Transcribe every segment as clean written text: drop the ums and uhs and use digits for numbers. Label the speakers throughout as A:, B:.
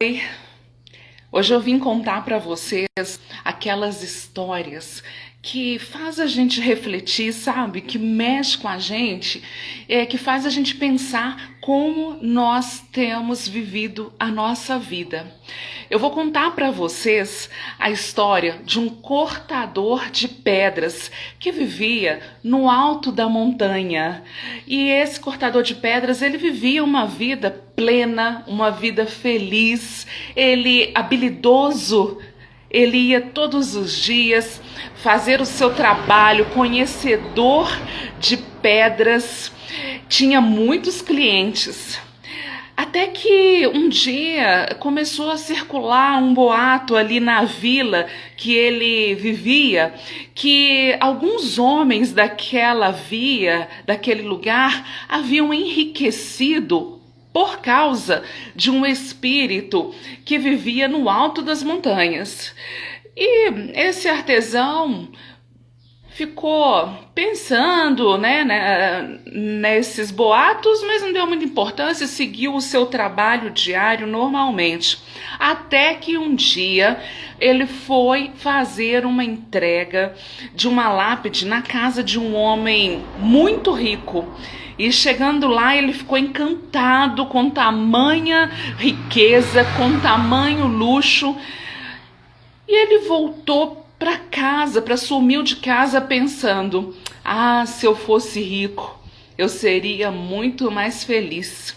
A: Oi, hoje eu vim contar para vocês aquelas histórias que faz a gente refletir, sabe? Que mexe com a gente, que faz a gente pensar como nós temos vivido a nossa vida. Eu vou contar para vocês a história de um cortador de pedras que vivia no alto da montanha. E esse cortador de pedras, ele vivia uma vida plena, uma vida feliz, ele habilidoso. Ele ia todos os dias fazer o seu trabalho, conhecedor de pedras, tinha muitos clientes. Até que um dia começou a circular um boato ali na vila que ele vivia, que alguns homens daquela via, daquele lugar, haviam enriquecido por causa de um espírito que vivia no alto das montanhas. E esse artesão ficou pensando, nesses boatos, mas não deu muita importância, seguiu o seu trabalho diário normalmente. Até que um dia ele foi fazer uma entrega de uma lápide na casa de um homem muito rico. E chegando lá, ele ficou encantado com tamanha riqueza, com tamanho luxo. E ele voltou para casa, para sua humilde casa, pensando: ah, se eu fosse rico, eu seria muito mais feliz.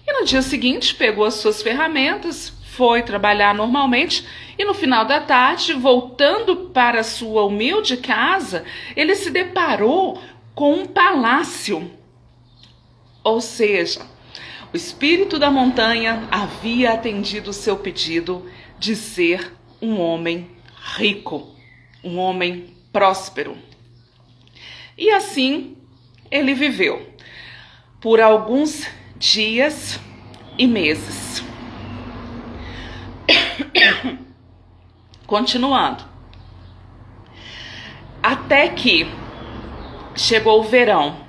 A: E no dia seguinte, pegou as suas ferramentas, foi trabalhar normalmente, e no final da tarde, voltando para a sua humilde casa, ele se deparou com um palácio. Ou seja, o espírito da montanha havia atendido o seu pedido de ser um homem rico, um homem próspero. E assim ele viveu por alguns dias e meses. Continuando. Até que chegou o verão.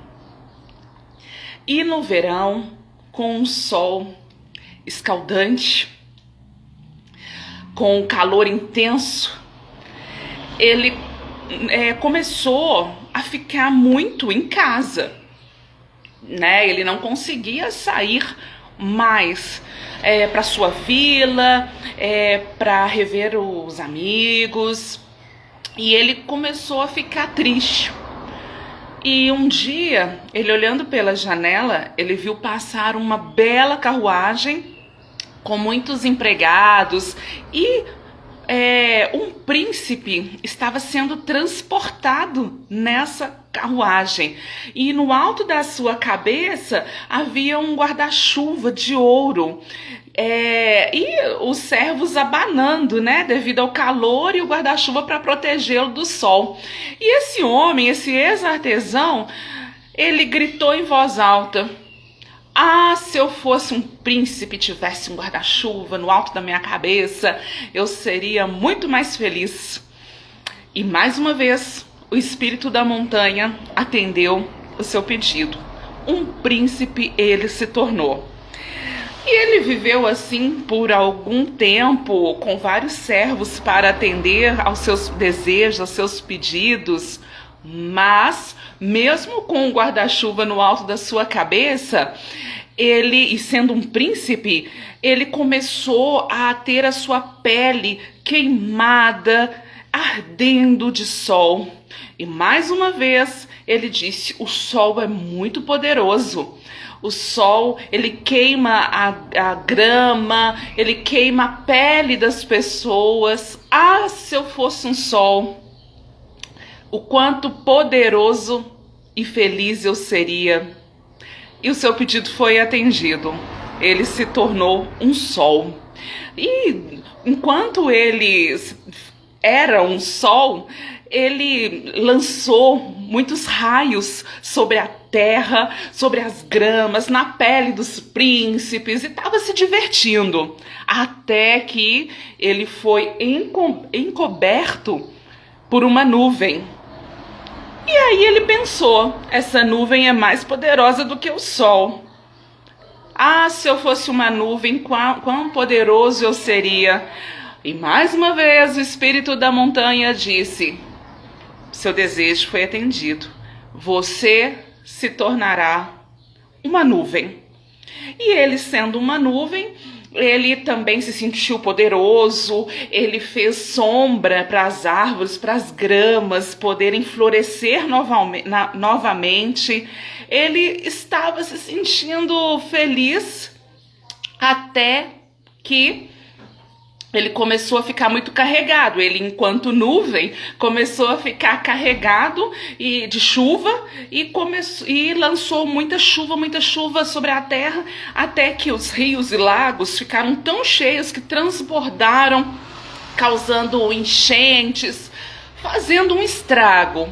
A: E no verão, com um sol escaldante, com um calor intenso, ele começou a ficar muito em casa, né? Ele não conseguia sair mais para sua vila, para rever os amigos, e ele começou a ficar triste. E um dia, ele olhando pela janela, ele viu passar uma bela carruagem com muitos empregados e um príncipe estava sendo transportado nessa carruagem. E no alto da sua cabeça havia um guarda-chuva de ouro. E os servos abanando, né, devido ao calor, e o guarda-chuva para protegê-lo do sol. E esse homem, esse ex-artesão, ele gritou em voz alta: ah, se eu fosse um príncipe e tivesse um guarda-chuva no alto da minha cabeça, eu seria muito mais feliz. E mais uma vez, o espírito da montanha atendeu o seu pedido. Um príncipe ele se tornou. E ele viveu assim por algum tempo, com vários servos para atender aos seus desejos, aos seus pedidos. Mas, mesmo com o guarda-chuva no alto da sua cabeça, ele, e sendo um príncipe, ele começou a ter a sua pele queimada, ardendo de sol. E mais uma vez, ele disse: o sol é muito poderoso. O sol, ele queima a grama, ele queima a pele das pessoas. Ah, se eu fosse um sol, o quanto poderoso e feliz eu seria. E o seu pedido foi atendido. Ele se tornou um sol. E enquanto ele era um sol, ele lançou muitos raios sobre a terra, sobre as gramas, na pele dos príncipes, e estava se divertindo. Até que ele foi encoberto por uma nuvem. E aí ele pensou: essa nuvem é mais poderosa do que o sol. Ah, se eu fosse uma nuvem, quão poderoso eu seria. E mais uma vez o espírito da montanha disse: seu desejo foi atendido. Você se tornará uma nuvem. E ele, sendo uma nuvem, ele também se sentiu poderoso, ele fez sombra para as árvores, para as gramas poderem florescer novamente. Ele estava se sentindo feliz até que ele começou a ficar muito carregado. Ele, enquanto nuvem, começou a ficar carregado de chuva e lançou muita chuva sobre a terra, até que os rios e lagos ficaram tão cheios que transbordaram, causando enchentes, fazendo um estrago.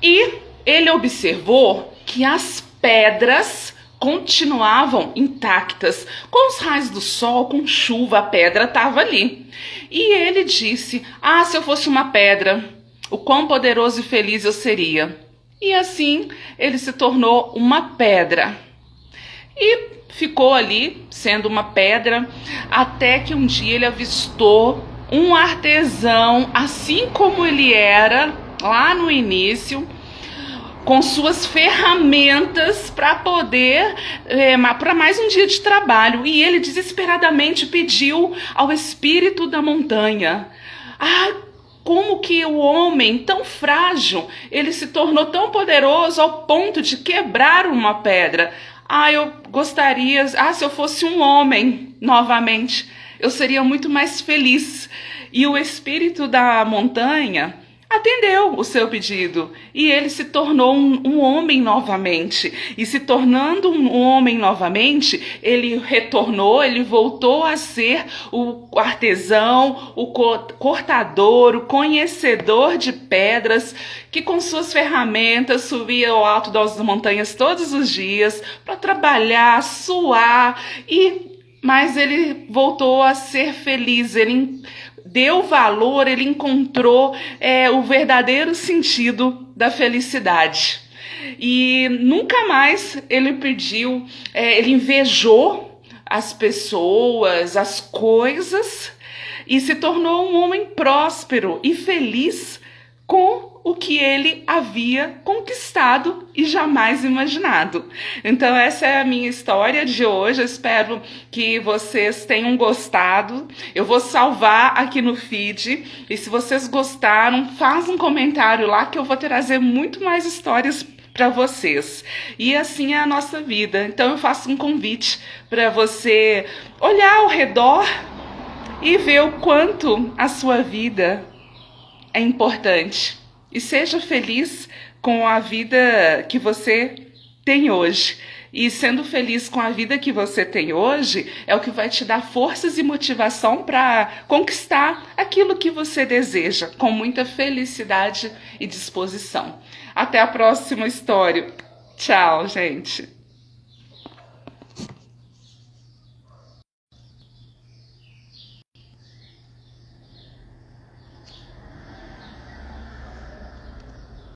A: E ele observou que as pedras continuavam intactas. Com os raios do sol, com chuva, a pedra estava ali. E ele disse: ah, se eu fosse uma pedra, o quão poderoso e feliz eu seria. E assim ele se tornou uma pedra. E ficou ali, sendo uma pedra, até que um dia ele avistou um artesão, assim como ele era lá no início, com suas ferramentas para poder, para mais um dia de trabalho. E ele desesperadamente pediu ao espírito da montanha: ah, como que o homem tão frágil, ele se tornou tão poderoso ao ponto de quebrar uma pedra. Ah, eu gostaria, se eu fosse um homem novamente, eu seria muito mais feliz. E o espírito da montanha atendeu o seu pedido e ele se tornou um homem novamente. E se tornando um homem novamente, ele retornou, ele voltou a ser o artesão, o cortador, o conhecedor de pedras, que com suas ferramentas subia ao alto das montanhas todos os dias para trabalhar, suar, mas ele voltou a ser feliz. Ele deu valor, ele encontrou o verdadeiro sentido da felicidade. E nunca mais ele pediu, ele invejou as pessoas, as coisas, e se tornou um homem próspero e feliz com o que ele havia conquistado e jamais imaginado. Então essa é a minha história de hoje. Eu espero que vocês tenham gostado. Eu vou salvar aqui no feed, e se vocês gostaram, faz um comentário lá que eu vou trazer muito mais histórias para vocês. E assim é a nossa vida. Então eu faço um convite para você olhar ao redor e ver o quanto a sua vida é importante. E seja feliz com a vida que você tem hoje. E sendo feliz com a vida que você tem hoje é o que vai te dar forças e motivação para conquistar aquilo que você deseja, com muita felicidade e disposição. Até a próxima história. Tchau, gente.